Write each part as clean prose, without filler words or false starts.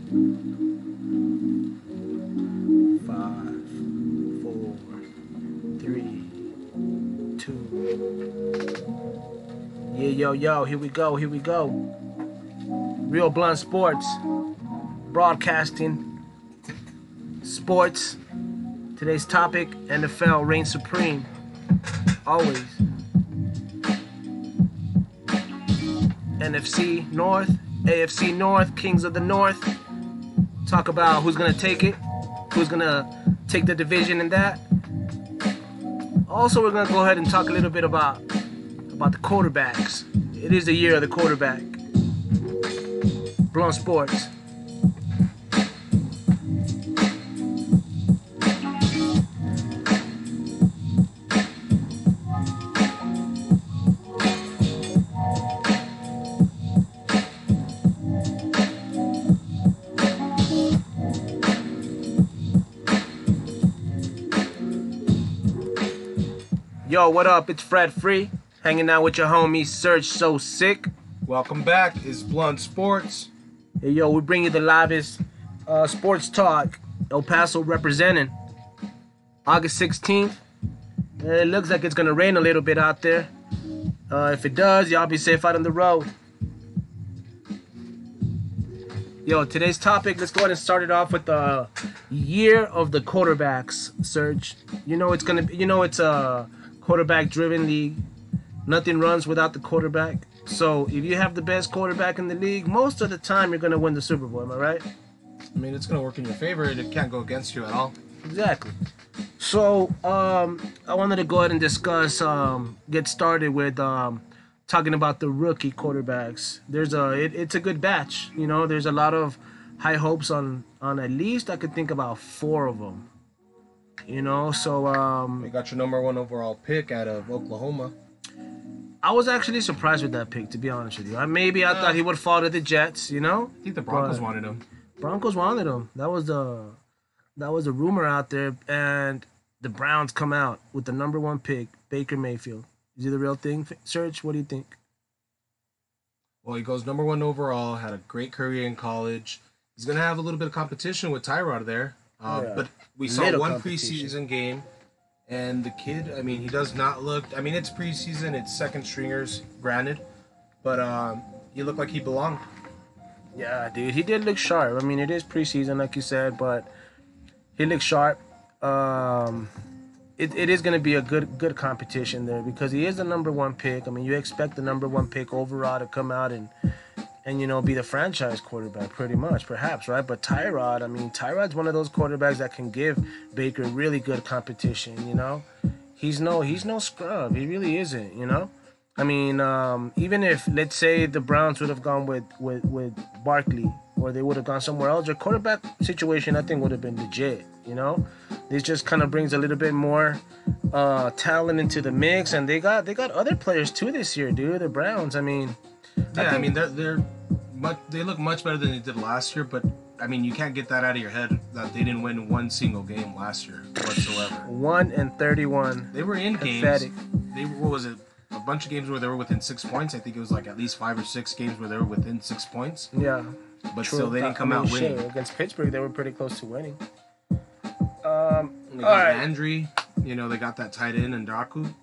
5, 4, 3, 2. Yeah, yo, here we go. Real Blunt Sports, broadcasting sports. Today's topic: NFL reigns supreme, always. NFC North, AFC North, Kings of the North. Talk about who's gonna take it, who's gonna take the division in that. Also, we're gonna go ahead and talk a little bit about the quarterbacks. It is the year of the quarterback. Blunt Sports. Yo, what up? It's Fred Free, hanging out with your homie Serge So Sick. Welcome back. It's Blunt Sports. Hey, yo, we bring you the livest sports talk. El Paso representing. August 16th. It looks like it's going to rain a little bit out there. If it does, y'all be safe out on the road. Yo, today's topic, let's go ahead and start it off with the year of the quarterbacks, Serge. It's a quarterback-driven league. Nothing runs without the quarterback. So if you have the best quarterback in the league, most of the time you're going to win the Super Bowl. Am I right? I mean, it's going to work in your favor. It can't go against you at all. Exactly. So I wanted to go ahead and discuss, get started with talking about the rookie quarterbacks. It's a good batch. You know, there's a lot of high hopes on at least I could think about 4 of them. You know, so You got your number 1 overall pick out of Oklahoma. I was actually surprised with that pick, to be honest with you. I thought he would fall to the Jets, you know? I think the Broncos wanted him. Broncos wanted him. That was a rumor out there, and the Browns come out with the number 1 pick, Baker Mayfield. Is he the real thing, Serge? What do you think? Well, he goes number 1 overall, had a great career in college. He's going to have a little bit of competition with Tyrod there. Yeah. But we saw Little one competition. preseason game, and the kid, I mean, he does not look... I mean, it's preseason, it's second stringers, granted, but he looked like he belonged. Yeah, dude, he did look sharp. I mean, it is preseason, like you said, but he looked sharp. It is going to be a good competition there because he is the number 1 pick. I mean, you expect the number 1 pick overall to come out and be the franchise quarterback pretty much, perhaps, right? But Tyrod's one of those quarterbacks that can give Baker really good competition, you know? He's no scrub. He really isn't, you know? I mean, even if, let's say, the Browns would have gone with Barkley or they would have gone somewhere else, their quarterback situation, I think, would have been legit, you know? This just kind of brings a little bit more talent into the mix, and they got other players, too, this year, dude, the Browns. I mean... They look much better than they did last year, but I mean, you can't get that out of your head that they didn't win one single game last year whatsoever. 1-31. They were in Pathetic. games. What was it? A bunch of games where they were within 6 points. I think it was like at least 5 or 6 games where they were within 6 points. Yeah, but true. Still, they didn't come out winning. Against Pittsburgh, they were pretty close to winning. They got Landry. You know, they got that tight end and Ndaku.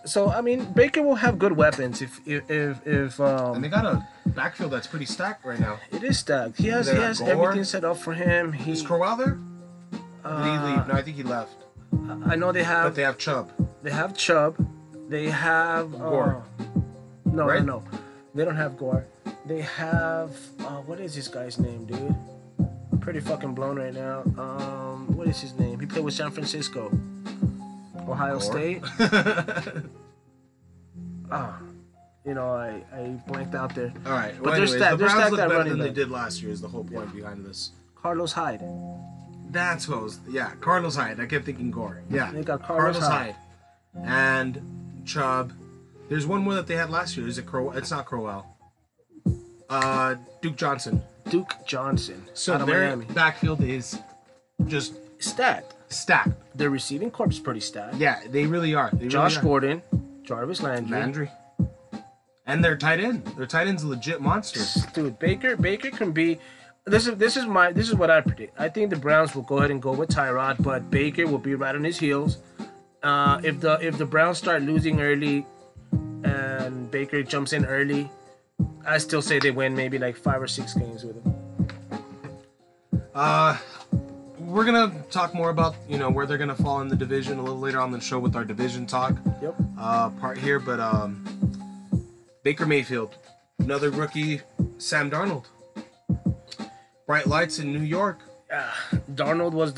So I mean, Baker will have good weapons if and they got a backfield that's pretty stacked right now. It is stacked. He has everything set up for him. Is Crowell there? Did he leave? No, I think he left. I know they have. But they have Chubb. They have Chubb. They have Gore. No, right? no, they don't have Gore. They have what is this guy's name, dude? I'm pretty fucking blown right now. What is his name? He played with San Francisco. Ohio State. I blanked out there. All right. But they're stacked. They're stacked look at better running than they back. did last year. Is the whole point behind this? Carlos Hyde. That's what was. Yeah, Carlos Hyde. I kept thinking Gore. Yeah, They got Carlos Hyde. And Chubb. There's one more that they had last year. Is it Crowell? It's not Crowell. Duke Johnson. Duke Johnson. So out of their Miami. backfield is just Stacked. stacked. Their receiving corps is pretty stacked. Yeah, they really are. They Josh really are. Gordon, Jarvis Landry. And their tight end. Their tight end's a legit monster. Dude, Baker can be this is what I predict. I think the Browns will go ahead and go with Tyrod, but Baker will be right on his heels. If the Browns start losing early and Baker jumps in early, I still say they win maybe like 5 or 6 games with him. We're gonna talk more about where they're gonna fall in the division a little later on in the show with our division talk Yep. part here. But Baker Mayfield, another rookie, Sam Darnold, bright lights in New York. Darnold was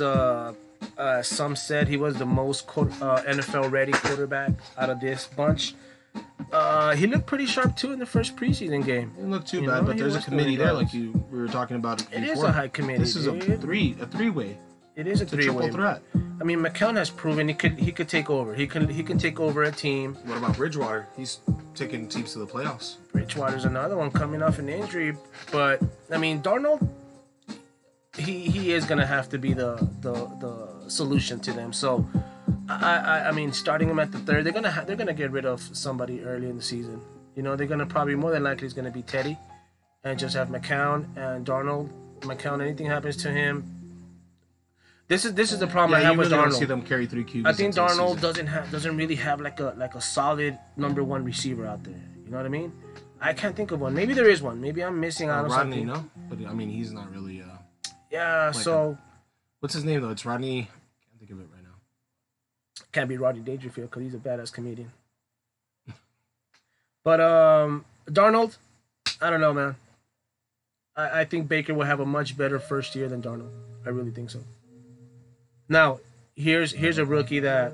some said he was the most NFL ready quarterback out of this bunch. He looked pretty sharp too in the first preseason game. Didn't look too bad, but there's a committee there, like we were talking about it before. It is a high committee. This is a three-way. It is a three-way. Triple threat. I mean, McCown has proven he could take over. He can take over a team. What about Bridgewater? He's taking teams to the playoffs. Bridgewater's another one coming off an injury, but I mean, Darnold, he is gonna have to be the solution to them. So, I mean, starting him at the third, they're gonna get rid of somebody early in the season. They're gonna probably more than likely is gonna be Teddy, and just have McCown and Darnold. McCown, anything happens to him. This is the problem I have with Darnold. Darnold. Don't see them carry 3 QBs. I think Darnold doesn't really have like a solid number one receiver out there. You know what I mean? I can't think of one. Maybe there is one. Maybe I'm missing out on Rodney, something. But I mean, he's not really. Yeah. So what's his name though? It's Rodney. I can't think of it right now. Can't be Rodney Dangerfield because he's a badass comedian. But Darnold, I don't know, man. I think Baker will have a much better first year than Darnold. I really think so. Now, here's a rookie that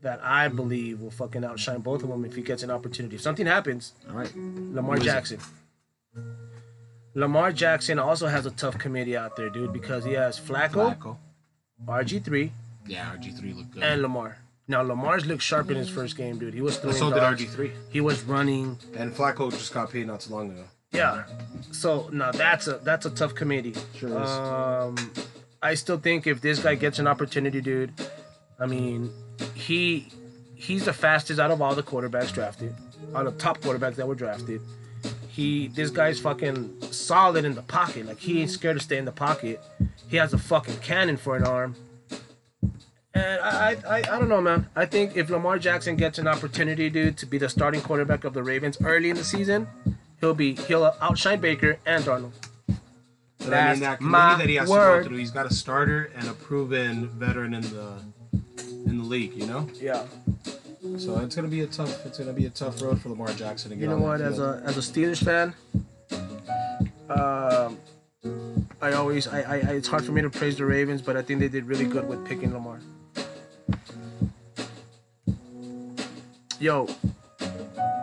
I believe will fucking outshine both of them if he gets an opportunity. If something happens, all right, Lamar Jackson. Lamar Jackson also has a tough committee out there, dude, because he has Flacco. RG3. Yeah, RG3 looked good. And Lamar. Now, Lamar's looked sharp in his first game, dude. He was throwing so dogs. did RG3. He was running. And Flacco just got paid not too long ago. Yeah. So, now that's a tough committee. Sure is. I still think if this guy gets an opportunity, dude, I mean, he's the fastest out of all the quarterbacks drafted, all the top quarterbacks that were drafted. This guy's fucking solid in the pocket. Like, he ain't scared to stay in the pocket. He has a fucking cannon for an arm. And I don't know, man. I think if Lamar Jackson gets an opportunity, dude, to be the starting quarterback of the Ravens early in the season, he'll outshine Baker and Darnold. But I mean, that committee that he has to go through, he's got a starter and a proven veteran in the league, Yeah. So it's gonna be a tough road for Lamar Jackson to get. You know what? As a Steelers fan, it's hard for me to praise the Ravens, but I think they did really good with picking Lamar. Yo,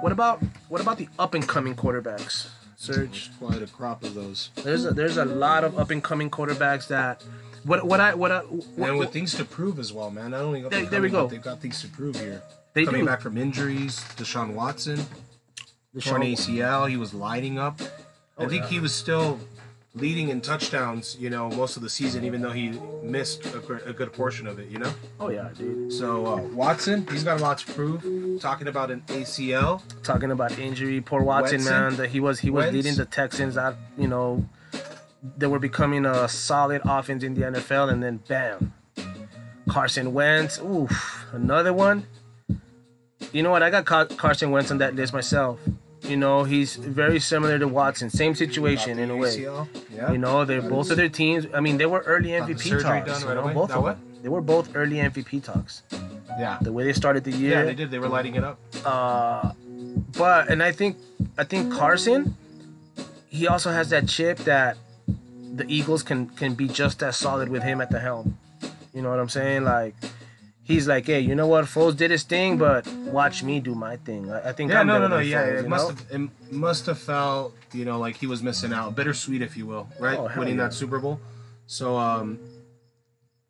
what about the up and coming quarterbacks? Serge, quite a crop of those. There's a lot of up and coming quarterbacks that and with things to prove as well, man. Not only there we go. They've got things to prove here. They coming do. back from injuries, Deshaun Watson, torn ACL, he was lighting up. I think he was still leading in touchdowns, most of the season, even though he missed a good portion of it, Oh yeah, dude. So Watson, he's got a lot to prove. Talking about an ACL. Talking about injury, poor Watson, man. That he was leading the Texans out, they were becoming a solid offense in the NFL, and then bam, Carson Wentz. Oof, another one. You know what? I got Carson Wentz on that list myself. He's very similar to Watson. Same situation in a way. Yeah. They're both of their teams. I mean, they were early MVP talks. Both of them. They were both early MVP talks. Yeah. The way they started the year. Yeah, they did. They were lighting it up. I think Carson, he also has that chip that the Eagles can be just as solid with him at the helm. You know what I'm saying? Like, he's like, hey, you know what? Foles did his thing, but watch me do my thing. I think. Yeah, no. Yeah, it must have felt, like he was missing out. Bittersweet, if you will, right? Winning that Super Bowl. So,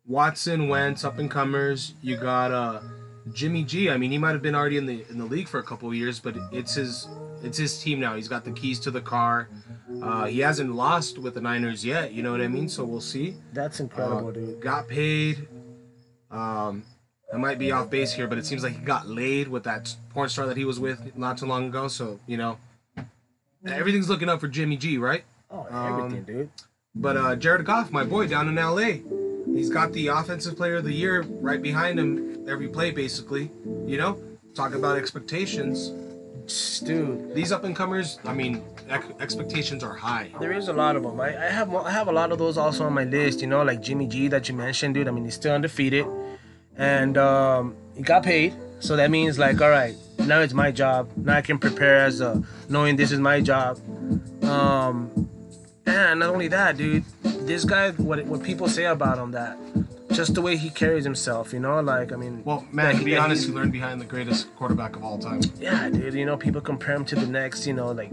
Watson, Wentz, up and comers. You got Jimmy G. I mean, he might have been already in the league for a couple of years, but it's his team now. He's got the keys to the car. He hasn't lost with the Niners yet. You know what I mean? So we'll see. That's incredible, dude. Got paid. I might be off base here, but it seems like he got laid with that porn star that he was with not too long ago. So, everything's looking up for Jimmy G, right? Oh, everything, dude. But Jared Goff, my boy down in LA, he's got the offensive player of the year right behind him every play, basically. You know, talking about expectations. Dude, these up and comers, I mean, expectations are high. There is a lot of them. I have a lot of those also on my list. You know, like Jimmy G that you mentioned, dude. I mean, he's still undefeated, and he got paid. So that means like, all right, now it's my job. Now I can prepare as knowing this is my job. And not only that, dude, this guy, what people say about him, that just the way he carries himself, you know, like, I mean, well, man, to be honest, he learned behind the greatest quarterback of all time. Yeah, dude, you know, people compare him to the next, you know, like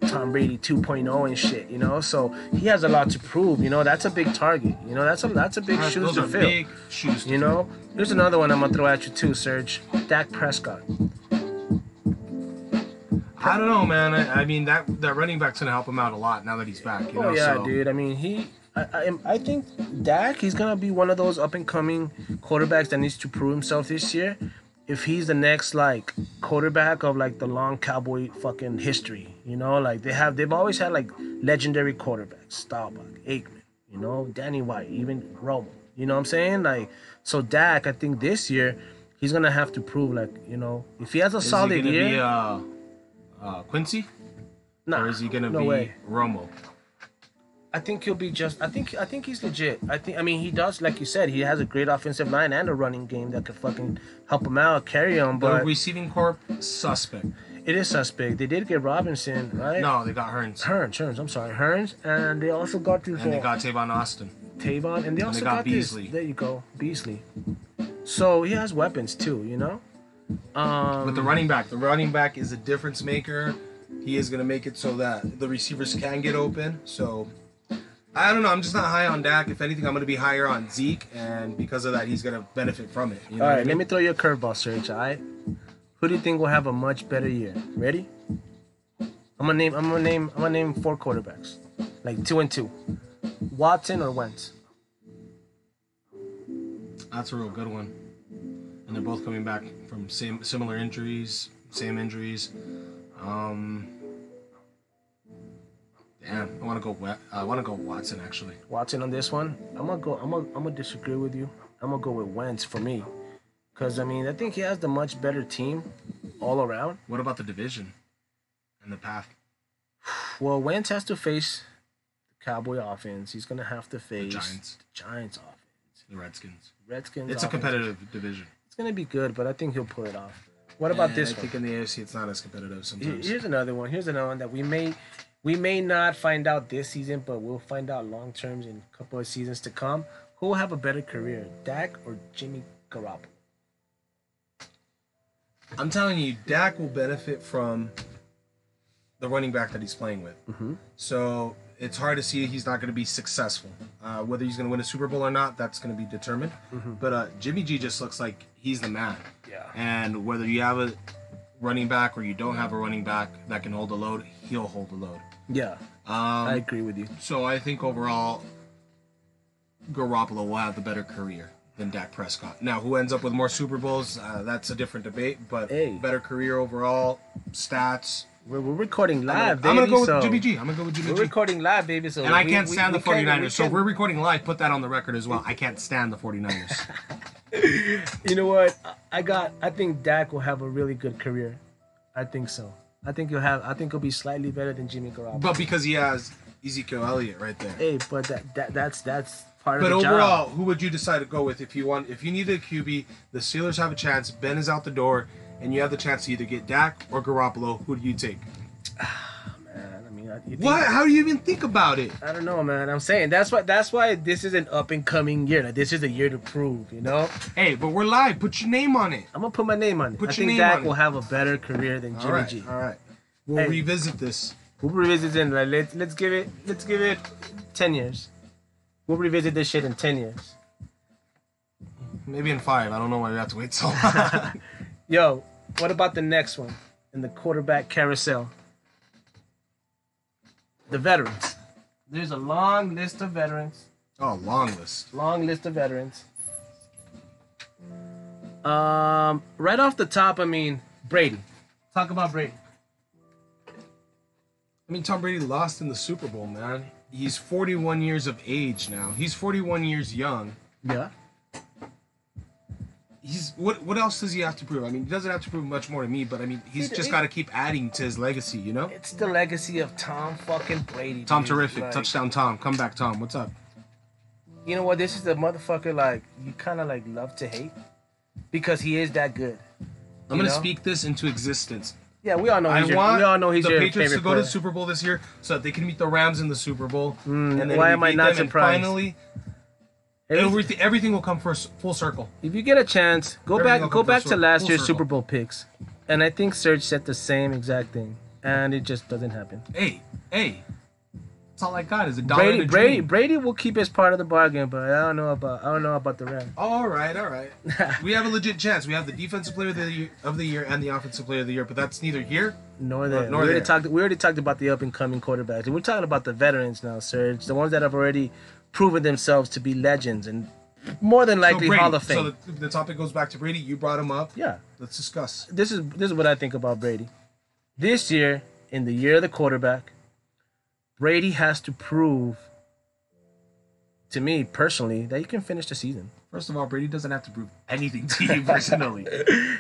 Tom Brady 2.0 and shit, you know, so he has a lot to prove, you know. That's a big target, you know. That's a big shoes to fill. Big shoes to you know. Here's another one I'm gonna throw at you too, Serge. Dak Prescott. I don't know, man. I mean, that running back's gonna help him out a lot now that he's back. You know? Yeah, so. Dude. I mean, I think Dak, he's gonna be one of those up and coming quarterbacks that needs to prove himself this year. If he's the next like quarterback of like the long Cowboy fucking history, you know, like they've always had like legendary quarterbacks, Staubach, Aikman, you know, Danny White, even Romo. You know what I'm saying? Like, so Dak, I think this year he's gonna have to prove, like, you know, if he has a solid year. Quincy? Nah, or is he gonna be way. Romo? I think he'll be just. I think he's legit. I mean, he does, like you said, he has a great offensive line and a running game that could fucking help him out, carry him. But the receiving corps, suspect. It is suspect. They did get Robinson, right? No, they got Hearns. Hearns. I'm sorry, Hearns, and they also got this. And they got Tavon Austin. And they also got Beasley. There you go, Beasley. So he has weapons too, you know. But the running back is a difference maker. He is gonna make it so that the receivers can get open. So I don't know. I'm just not high on Dak. If anything, I'm gonna be higher on Zeke, and because of that, he's gonna benefit from it. You know all right, I mean? Let me throw you a curveball, Serge. All right, who do you think will have a much better year? Ready? I'm gonna name 4 quarterbacks, like 2 and 2. Watson or Wentz? That's a real good one. And they're both coming back from similar injuries, same injuries. Damn, I want to go Watson actually. Watson on this one. I'm gonna disagree with you. I'm gonna go with Wentz for me, because I mean I think he has the much better team all around. What about the division and the path? Well, Wentz has to face the Cowboy offense. He's gonna have to face the Giants offense. The Redskins. It's offense. A competitive division. It's gonna be good, but I think he'll pull it off. What about this one? I think in the AFC it's not as competitive sometimes. Here's another one that we may not find out this season, but we'll find out long term in a couple of seasons to come. Who will have a better career, Dak or Jimmy Garoppolo? I'm telling you, Dak will benefit from the running back that he's playing with. Mm-hmm. So it's hard to see he's not going to be successful. Whether he's going to win a Super Bowl or not, that's going to be determined. Mm-hmm. But Jimmy G just looks like he's the man. Yeah. And whether you have a running back or you don't have a running back that can hold the load, he'll hold the load. Yeah. I agree with you. So I think overall, Garoppolo will have the better career than Dak Prescott. Now, who ends up with more Super Bowls, that's a different debate. But better career overall, stats. We're recording live, baby. I'm going to go with Jimmy G. We're recording live, baby. So and I can't stand the 49ers. So we're recording live. Put that on the record as well. I can't stand the 49ers. You know what? I think Dak will have a really good career. I think so. I think he'll be slightly better than Jimmy Garoppolo. But because he has Ezekiel Elliott right there. Hey, but that's part of the job. But overall, who would you decide to go with if you needed a QB? The Steelers have a chance. Ben is out the door. And you have the chance to either get Dak or Garoppolo. Who do you take? Man, I mean, what? How do you even think about it? I don't know, man. I'm saying that's why this is an up and coming year. Like, this is a year to prove, you know. Hey, but we're live. Put your name on it. I'm gonna put my name on it. I think Dak will have a better career than Jimmy G. All right. We'll revisit this. We'll revisit it. Like, let's give it 10 years. We'll revisit this shit in 10 years. Maybe in 5. I don't know why we have to wait so long. Yo, what about the next one in the quarterback carousel? The veterans. There's a long list of veterans. Oh, long list. Long list of veterans. Right off the top, I mean, Brady. Talk about Brady. I mean, Tom Brady lost in the Super Bowl, man. He's 41 years of age now. He's 41 years young. Yeah. He's what else does he have to prove? I mean, he doesn't have to prove much more to me, but I mean, he's just got to keep adding to his legacy, you know? It's the legacy of Tom fucking Brady. Tom dude. Terrific. Like, Touchdown Tom. Come back, Tom. What's up? You know what? This is the motherfucker like you kind of like love to hate because he is that good. I'm going to speak this into existence. Yeah, we all know he's we all know he's the your Patriots to go player. to the Super Bowl this year so that they can meet the Rams in the Super Bowl. And then why am I not surprised? Finally, everything will come full circle. If you get a chance, go back to last year's Super Bowl picks, and I think Serge said the same exact thing, and it just doesn't happen. Hey, that's all I got is a dollar. Brady will keep his part of the bargain, but I don't know about the Rams. All right. We have a legit chance. We have the defensive player of the year and the offensive player of the year, but that's neither here nor there. We already talked about the up and coming quarterbacks. We're talking about the veterans now, Serge, the ones that have already proven themselves to be legends and more than likely Hall of Fame. So the topic goes back to Brady. You brought him up. Yeah. Let's discuss. This is what I think about Brady. This year, in the year of the quarterback, Brady has to prove to me personally that he can finish the season. First of all, Brady doesn't have to prove anything to you personally.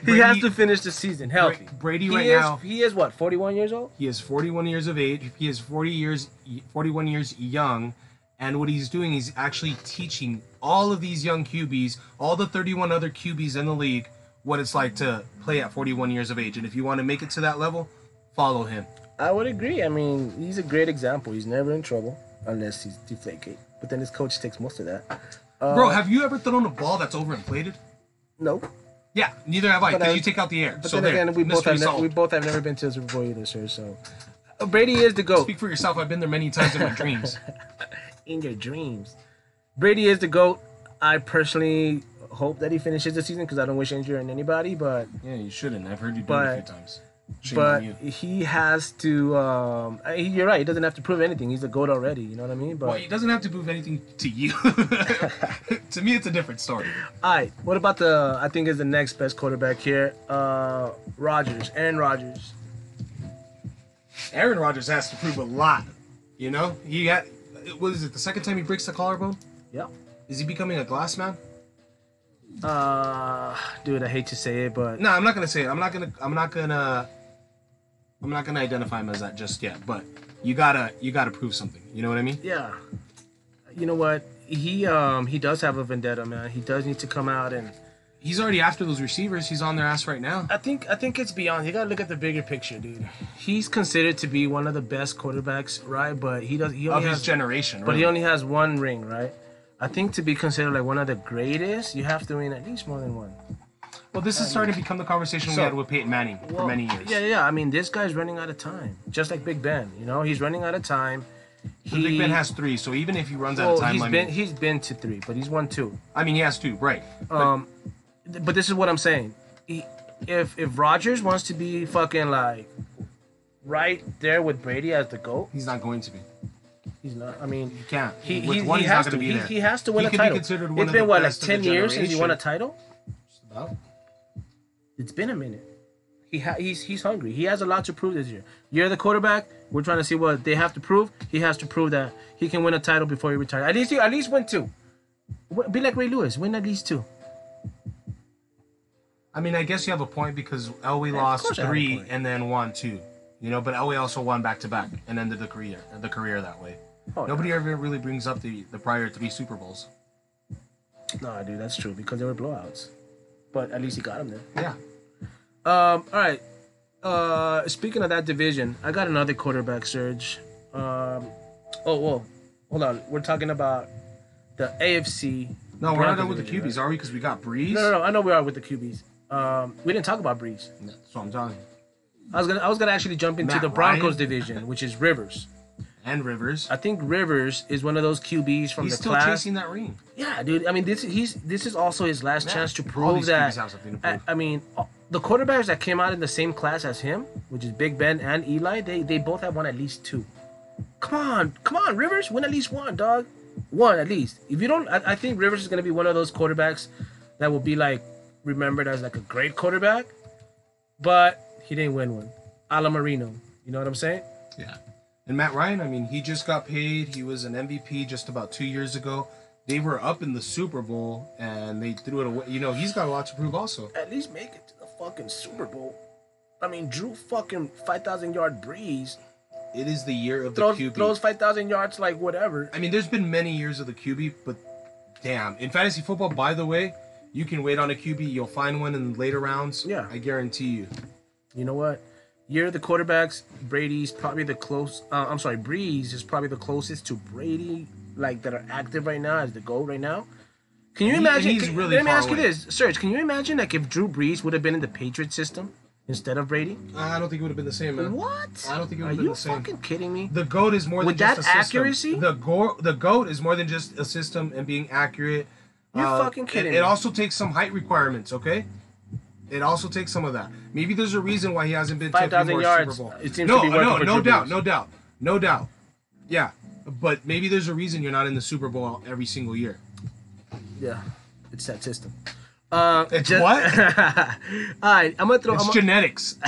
He has to finish the season healthy. Brady now. He is what, 41 years old? He is 41 years of age. He is 41 years young. And what he's doing, he's actually teaching all of these young QBs, all the 31 other QBs in the league, what it's like to play at 41 years of age. And if you want to make it to that level, follow him. I would agree. I mean, he's a great example. He's never in trouble unless he's Deflategate. But then his coach takes most of that. Bro, have you ever thrown a ball that's overinflated? No. Yeah, neither have I, because you take out the air. But so then again, we both have never been to the Super Bowl either, sir. So Brady is the GOAT. Speak for yourself. I've been there many times in my dreams. In your dreams. Brady is the GOAT. I personally hope that he finishes the season because I don't wish injury on anybody, but... Yeah, you shouldn't. I've heard you do it a few times. But he has to... you're right. He doesn't have to prove anything. He's the GOAT already. You know what I mean? But well, he doesn't have to prove anything to you. To me, it's a different story. All right. What about I think is the next best quarterback here? Rodgers. Aaron Rodgers. Aaron Rodgers has to prove a lot. You know? What is it, the second time he breaks the collarbone? Yeah. Is he becoming a glass man? Dude, I hate to say it, but... No, I'm not gonna say it. I'm not gonna identify him as that just yet, but you gotta prove something. You know what I mean? Yeah. You know what? He does have a vendetta, man. He does need to come out and... He's already after those receivers. He's on their ass right now. I think it's beyond. You gotta look at the bigger picture, dude. He's considered to be one of the best quarterbacks, right? But he only of has his generation. But he only has one ring, right? I think to be considered like one of the greatest, you have to win at least more than one. Well, this is starting to become the conversation we had with Peyton Manning for many years. Yeah. I mean, this guy's running out of time, just like Big Ben. You know, he's running out of time. Big Ben has 3, so even if he runs out of time, he's been to 3, but he's won 2. I mean, he has 2, right? But this is what I'm saying. If Rodgers wants to be fucking like right there with Brady as the GOAT, he's not going to be. He's not. I mean, he can't. He has to. He has to win a title. It's been what, like 10 years since he won a title? Just about. It's been a minute. He's hungry. He has a lot to prove this year. You're the quarterback. We're trying to see what they have to prove. He has to prove that he can win a title before he retires. At least win 2. Be like Ray Lewis. Win at least 2. I mean, I guess you have a point because Elway lost 3 and then won 2. You know, but Elway also won back-to-back and ended the career that way. Nobody ever really brings up the prior 3 Super Bowls. Nah, dude, that's true because they were blowouts. But at least he got them there. Yeah. All right. Speaking of that division, I got another quarterback, Serge. Hold on. We're talking about the AFC. No, we're not done with the QBs, right? Are we? Because we got Breeze. No. I know we are with the QBs. We didn't talk about Breeze. That's what I'm telling you. I was gonna actually jump into the Broncos division, which is Rivers. And Rivers. I think Rivers is one of those QBs from the class. He's still chasing that ring. Yeah, dude. I mean, this is also his last chance to prove that. I mean, the quarterbacks that came out in the same class as him, which is Big Ben and Eli, they both have won at least 2. Come on, Rivers, win at least 1, dog. 1 at least. If you don't, I think Rivers is gonna be one of those quarterbacks that will be like remembered as like a great quarterback, but he didn't win one. A la Marino. You know what I'm saying? Yeah. And Matt Ryan, I mean, he just got paid. He was an MVP just about 2 years ago. They were up in the Super Bowl, and they threw it away. You know, he's got a lot to prove also. At least make it to the fucking Super Bowl. I mean, Drew fucking 5,000-yard breeze. It is the year of the QB. Throws 5,000 yards like whatever. I mean, there's been many years of the QB, but damn. In fantasy football, by the way, you can wait on a QB. You'll find one in the later rounds. Yeah. I guarantee you. You know what? Year of the quarterbacks, Brady's probably the Breeze is probably the closest to Brady, like, that are active right now as the GOAT right now. Can you imagine? Let me ask you this, Serge. Can you imagine, like, if Drew Brees would have been in the Patriot system instead of Brady? I don't think it would have been the same, man. What? I don't think it would have been the same. Are you fucking kidding me? The GOAT is more than just a system. With that accuracy? The GOAT is more than just a system and being accurate. You're fucking kidding me. It also takes some height requirements, okay? It also takes some of that. Maybe there's a reason why he hasn't been to a few more yards, Super Bowl. It seems to be no doubt. Yeah, but maybe there's a reason you're not in the Super Bowl every single year. Yeah, it's that system. It's what? All right, I'm gonna throw. It's genetics.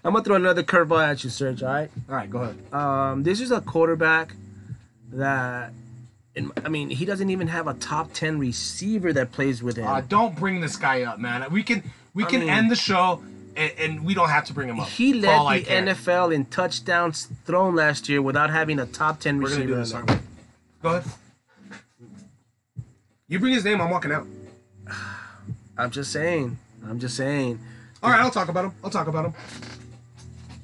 I'm gonna throw another curveball at you, Serge. All right. All right, go ahead. This is a quarterback that. I mean, he doesn't even have a top 10 receiver that plays with him. Don't bring this guy up, man. We can end the show, and we don't have to bring him up. He led the NFL in touchdowns thrown last year without having a top 10 receiver. We're gonna do this. Go ahead. You bring his name, I'm walking out. I'm just saying. All right, I'll talk about him.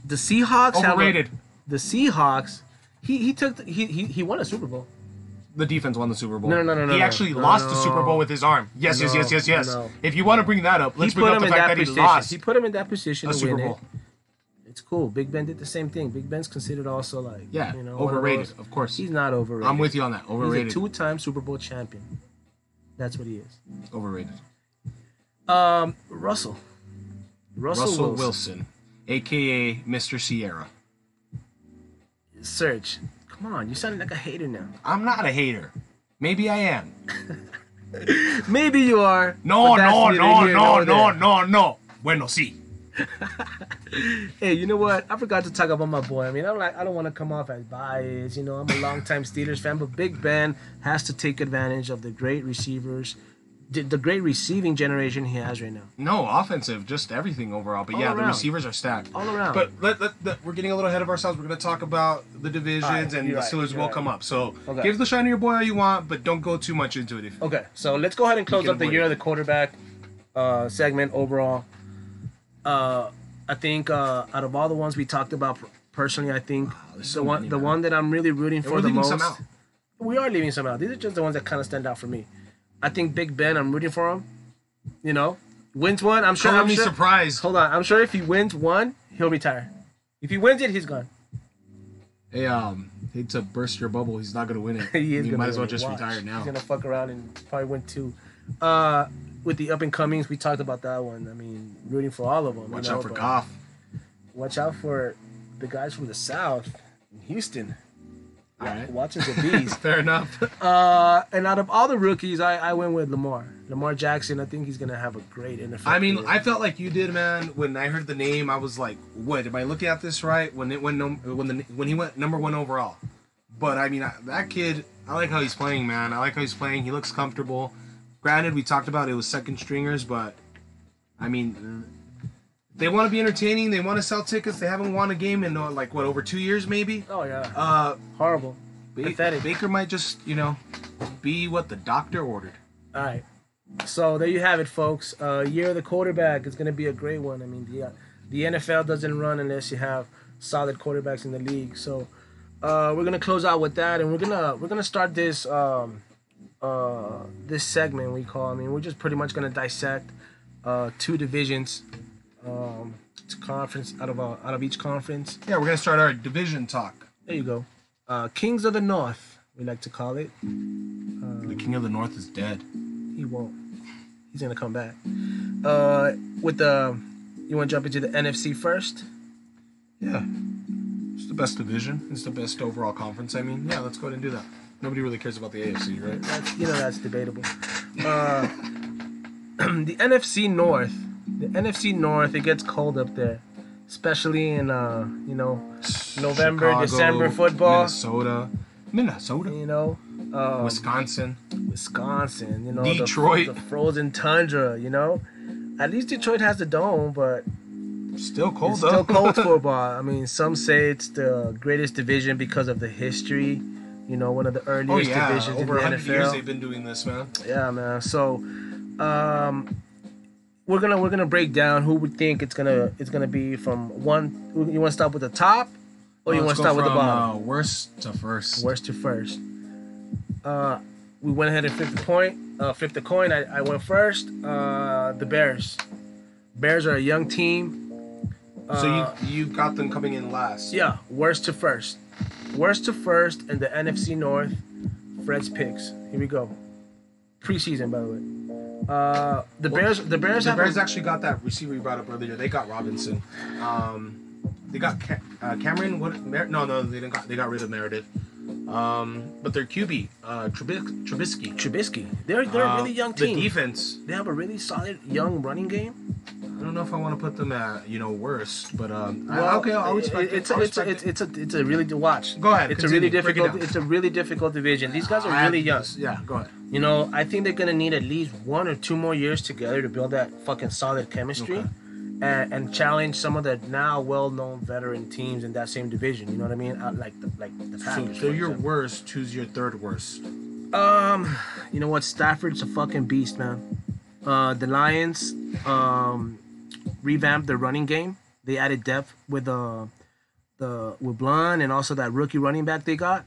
The Seahawks overrated. The Seahawks. He won a Super Bowl. The defense won the Super Bowl. No. He actually lost the Super Bowl with his arm. Yes. No. If you want to bring that up, let's bring up the fact that he lost. He put him in that position a to Super win Bowl. It's cool. Big Ben did the same thing. Big Ben's considered also like overrated. Of course, he's not overrated. I'm with you on that. Overrated. He's a 2-time Super Bowl champion. That's what he is. Overrated. Russell Wilson, aka Mr. Sierra. Serge. Come on, you sounding like a hater now. I'm not a hater. Maybe I am. Maybe you are. No. Bueno, sí. Hey, you know what? I forgot to talk about my boy. I mean, I don't want to come off as biased. You know, I'm a longtime Steelers fan, but Big Ben has to take advantage of the great receivers, the great receiving generation he has right now. No, offensive, just everything overall. But the receivers are stacked. All around. But we're getting a little ahead of ourselves. We're going to talk about the divisions, and the Steelers will come up. So give the shine to your boy all you want, but don't go too much into it. Okay, so let's go ahead and close up the year of the quarterback segment overall. I think out of all the ones we talked about, personally, I think the one that I'm really rooting for the most. We are leaving some out. These are just the ones that kind of stand out for me. I think Big Ben, I'm rooting for him. You know, wins one, I'm sure. I'm surprised. Hold on, I'm sure if he wins one, he'll retire. If he wins it, he's gone. Hey, hate to burst your bubble. He's not gonna win it. He might as well just retire now. He's gonna fuck around and probably win 2. With the up and comings, we talked about that one. I mean, rooting for all of them. Watch out for Goff. Watch out for the guys from the South in Houston. All right. Watching the bees. Fair enough. And out of all the rookies, I went with Lamar Jackson. I think he's gonna have a great NFL. I mean, I felt like you did, man. When I heard the name, I was like, "What? Am I looking at this right?" When he went number 1 overall. But I mean, that kid, I like how he's playing, man. I like how he's playing. He looks comfortable. Granted, we talked about it was second stringers, but I mean, they want to be entertaining. They want to sell tickets. They haven't won a game in over 2 years, maybe. Oh yeah. Horrible. Pathetic. Baker might just be what the doctor ordered. All right. So there you have it, folks. Year of the quarterback is going to be a great one. I mean, the NFL doesn't run unless you have solid quarterbacks in the league. So we're gonna close out with that, and we're gonna start this this segment we call. I mean, we're just pretty much gonna dissect 2 divisions, conference out of each conference. Yeah, we're gonna start our division talk. There you go. Kings of the North, we like to call it. The King of the North is dead. He won't. He's gonna come back. You want to jump into the NFC first? Yeah, it's the best division. It's the best overall conference. I mean, yeah, let's go ahead and do that. Nobody really cares about the AFC, right? That's debatable. The NFC North. The NFC North, it gets cold up there. especially in November, Chicago, December football. Minnesota. Wisconsin. Detroit. The frozen tundra. At least Detroit has the dome, but still cold. It's still cold football. I mean, some say it's the greatest division because of the history. One of the earliest divisions over in the 100 NFL. years they've been doing this, man. Yeah, man. So, we're gonna break down who we think it's gonna be from one. You want to start with the top, or you want to start with the bottom? Worst to first. Worst to first. We went ahead and flipped the coin. I went first. The Bears. Bears are a young team. So you got them coming in last. Yeah, worst to first. Worst to first in the NFC North. Fred's picks. Here we go. Preseason, by the way. The Bears actually got that receiver you brought up earlier. They got Robinson. They got Cameron. No, they didn't. They got rid of Meredith. But their QB, Trubisky. They're a really young team. The defense. They have a really solid young running game. I don't know if I want to put them at worst, but I'll respect it. It's a really watch. Go ahead. It's a really difficult. It's a really difficult division. These guys are really young. Yeah, go ahead. I think they're gonna need at least 1 or 2 more years together to build that fucking solid chemistry, and challenge some of the now well-known veteran teams in that same division. You know what I mean? Like the Packers. So they're your worst. Who's your third worst? You know what? Stafford's a fucking beast, man. The Lions revamped their running game. They added depth with with Blunt and also that rookie running back they got.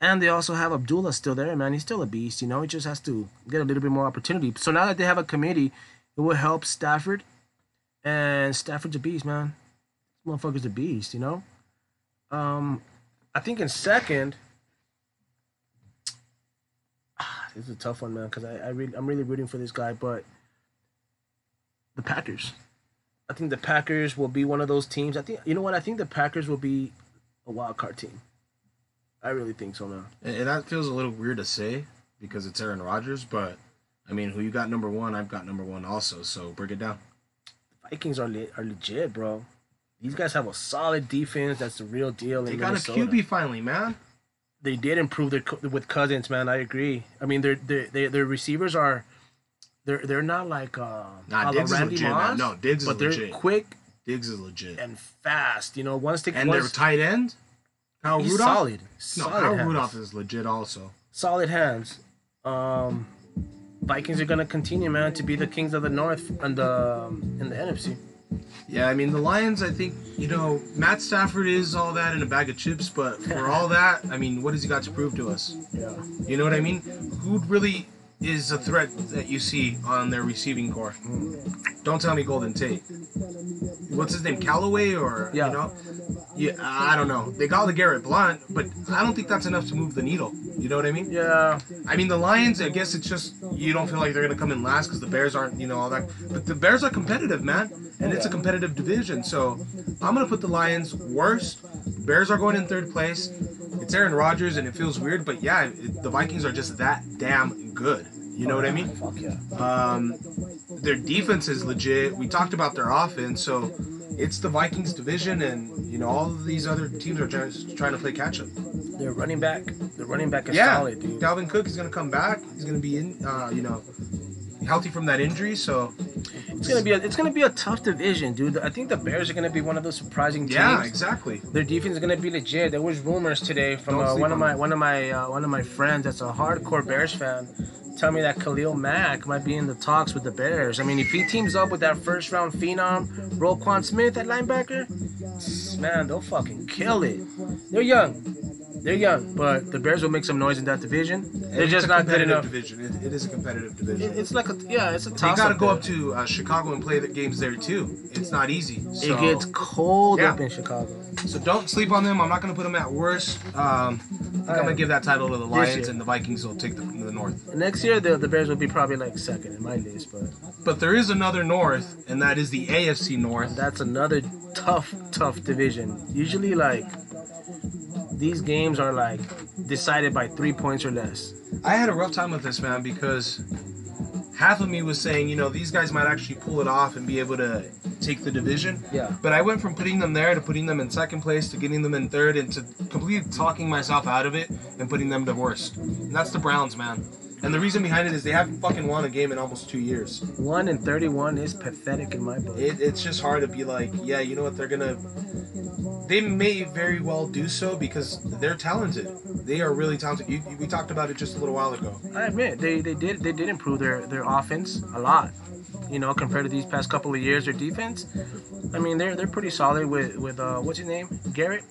And they also have Abdullah still there, man. He's still a beast, He just has to get a little bit more opportunity. So now that they have a committee, it will help Stafford. And Stafford's a beast, man. This motherfucker's a beast, I think in second, this is a tough one, man, because I'm really rooting for this guy, but the Packers. I think the Packers will be one of those teams. I think the Packers will be a wild card team. I really think so, man. And that feels a little weird to say because it's Aaron Rodgers, but I mean, who you got number one? I've got number one also. So break it down. The Vikings are legit, bro. These guys have a solid defense. That's the real deal. They got Minnesota. A QB finally, man. They did improve with Cousins, man. I agree. I mean, their receivers are. They're not like Diggs Randy is legit, Moss, man. No, Diggs is but legit. They're quick. Diggs is legit and fast. Once they and their tight end, Kyle he's Rudolph. Solid. Kyle Rudolph is legit also. Solid hands. Vikings are gonna continue, man, to be the kings of the North and in the NFC. Yeah, I mean the Lions. I think Matt Stafford is all that in a bag of chips, but for all that, I mean, what has he got to prove to us? Yeah. You know what I mean? Who really is a threat that you see on their receiving core? Don't tell me Golden Tate. What's his name? Callaway or Yeah, I don't know. They got LeGarrette Blount, but I don't think that's enough to move the needle. You know what I mean? Yeah. I mean the Lions. I guess it's just you don't feel like they're gonna come in last because the Bears aren't. All that. But the Bears are competitive, man, and it's a competitive division. So I'm gonna put the Lions worst. Bears are going in third place. It's Aaron Rodgers, and it feels weird, but yeah, the Vikings are just that damn good. You know what I mean? Fuck yeah. Their defense is legit. We talked about their offense, so it's the Vikings division, and all of these other teams are just trying to play catch up. Their running back is solid, dude. Dalvin Cook is gonna come back. He's gonna be in, healthy from that injury, so it's gonna be a tough division, dude. I think the Bears are gonna be one of those surprising teams. Yeah, exactly. Their defense is gonna be legit. There was rumors today from one of my friends that's a hardcore Bears fan. Tell me that Khalil Mack might be in the talks with the Bears. I mean, if he teams up with that first round phenom, Roquan Smith at linebacker, man, they'll fucking kill it. They're young, but the Bears will make some noise in that division. They're just not good enough. Division. It is a competitive division. It's like it's a toss. They got to go up to Chicago and play the games there too. It's not easy. So, it gets cold up in Chicago. So don't sleep on them. I'm not going to put them at worst. I'm going to give that title to the Lions, and the Vikings will take the North. Next year, the Bears will be probably like second in my list, but there is another North, and that is the AFC North. That's another tough division. Usually, these games are decided by 3 points or less. I had a rough time with this, man, because half of me was saying, you know, these guys might actually pull it off and be able to take the division. Yeah. But I went from putting them there to putting them in second place to getting them in third and to completely talking myself out of it and putting them to worst. And that's the Browns, man. And the reason behind it is they haven't fucking won a game in almost 2 years. 1-31 is pathetic in my book. It's just hard to be like, yeah, you know what, they may very well do so because they're talented. They are really talented. We talked about it just a little while ago. I admit, they did improve their offense a lot. You know, compared to these past couple of years, their defense. I mean, they're pretty solid with what's his name? Jarrett?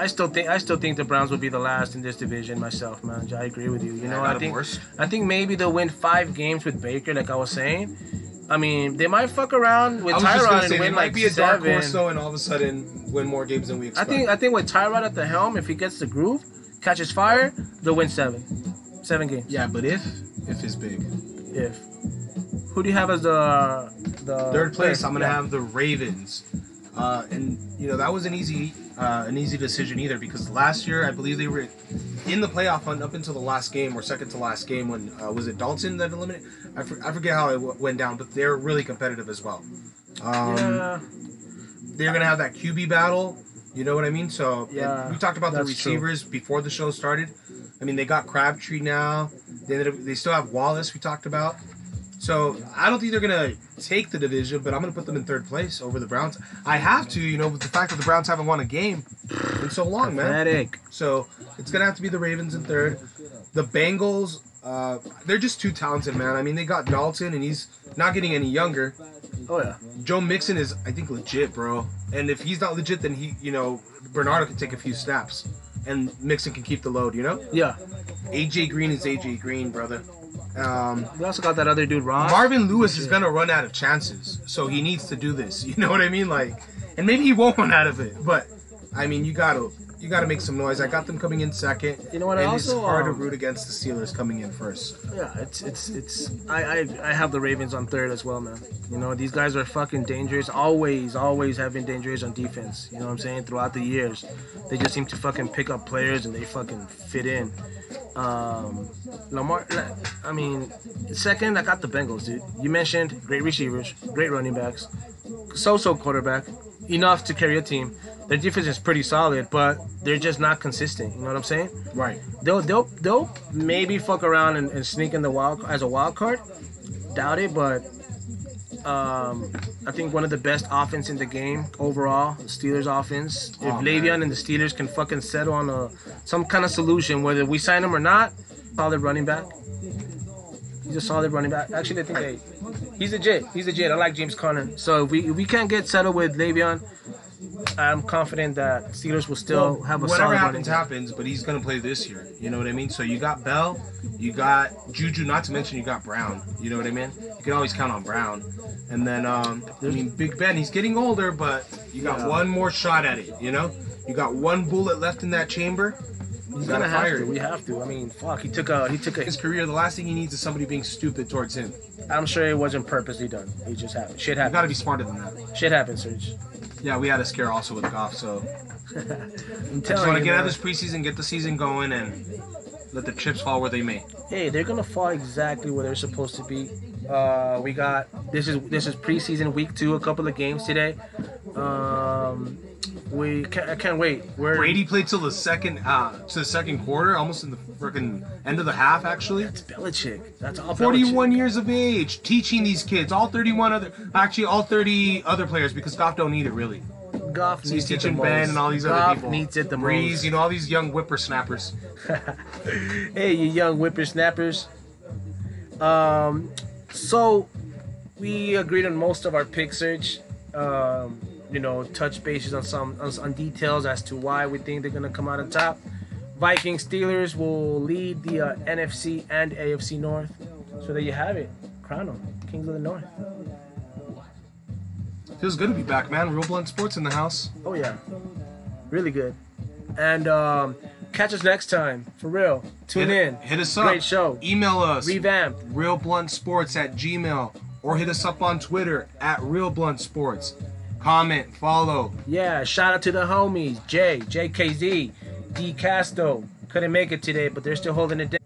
I still think the Browns will be the last in this division myself, man. I agree with you. You know, I think maybe they'll win 5 games with Baker, like I was saying. I mean, they might fuck around with Tyrod and win like 7. Might be a dark horse though, and all of a sudden win more games than we expect. I think with Tyrod at the helm, if he gets the groove, catches fire, they'll win 7 games. Yeah, but if is big. If. Who do you have as the third place? I'm gonna have the Ravens, and you know that was an easy decision either because last year I believe they were in the playoff hunt up until the last game or second to last game when was it Dalton that eliminated? I forget how it went down, but they're really competitive as well. Yeah. They're gonna have that QB battle. You know what I mean? So yeah, we talked about the receivers before the show started. I mean, they got Crabtree now. They still have Wallace. We talked about. So I don't think they're gonna take the division, but I'm gonna put them in third place over the Browns. I have to, you know, with the fact that the Browns haven't won a game in so long, man. So it's gonna have to be the Ravens in third. The Bengals, they're just too talented, man. I mean, they got Dalton, and he's not getting any younger. Oh yeah. Joe Mixon is, I think, legit, bro. And if he's not legit, then Bernardo can take a few snaps, and Mixon can keep the load, you know? Yeah. AJ Green is AJ Green, brother. We also got that other dude, Ross. Marvin Lewis is gonna run out of chances, so he needs to do this. You know what I mean? Like, and maybe he won't run out of it, but I mean, you gotta make some noise. I got them coming in second. You know what? And it's hard to root against the Steelers coming in first. Yeah, I have the Ravens on third as well, man. You know, these guys are fucking dangerous. Always have been dangerous on defense. You know what I'm saying? Throughout the years, they just seem to fucking pick up players and they fucking fit in. Lamar, I mean, second, I got the Bengals, dude. You mentioned great receivers, great running backs, so-so quarterback, enough to carry a team. Their defense is pretty solid, but they're just not consistent. You know what I'm saying? Right. They'll maybe fuck around and sneak in the wild card. Doubt it, but I think one of the best offense in the game overall, the Steelers offense. If Le'Veon and the Steelers can fucking settle on some kind of solution, whether we sign him or not, solid running back. He's a solid running back. Actually, I think he's legit. I like James Conner. So if we can't get settled with Le'Veon, I'm confident that Steelers will still have a solid running back. Whatever happens, but he's going to play this year. You know what I mean? So you got Bell, you got Juju, not to mention you got Brown. You know what I mean? You can always count on Brown. And then, Big Ben, he's getting older, but you got one more shot at it, you know? You got one bullet left in that chamber. He's gonna have to. We have to. I mean, fuck. He took a. His career. The last thing he needs is somebody being stupid towards him. I'm sure it wasn't purposely done. It just happened. Shit happened. You gotta be smarter than that. Shit happens, Serge. Yeah, we had a scare also with Goff, so. I just want to get out of this preseason, get the season going, and let the chips fall where they may. Hey, they're gonna fall exactly where they're supposed to be. We got this is preseason week 2. A couple of games today. I can't wait. Brady played till the second quarter, almost in the freaking end of the half. Actually, that's Belichick. That's all. 41 years of age, teaching these kids, all 30 other players, because Goff don't need it really. Goff needs it the most. Ben and all these other people. Needs it the Breeze, most. You know, all these young whippersnappers. Hey, you young whippersnappers. So we agreed on most of our pick, Serge. Touch bases on details as to why we think they're gonna come out on top. Vikings, Steelers will lead the NFC and AFC North. So there you have it. Crown them, Kings of the North. Feels good to be back, man. Real Blunt Sports in the house. Oh yeah, really good. And catch us next time, for real. Tune in. Hit us up. Great show. Email us. Revamped. realbluntsports@gmail.com, or hit us up on Twitter @realbluntsports. Comment, follow. Yeah, shout out to the homies. JKZ, D Casto. Couldn't make it today, but they're still holding it down.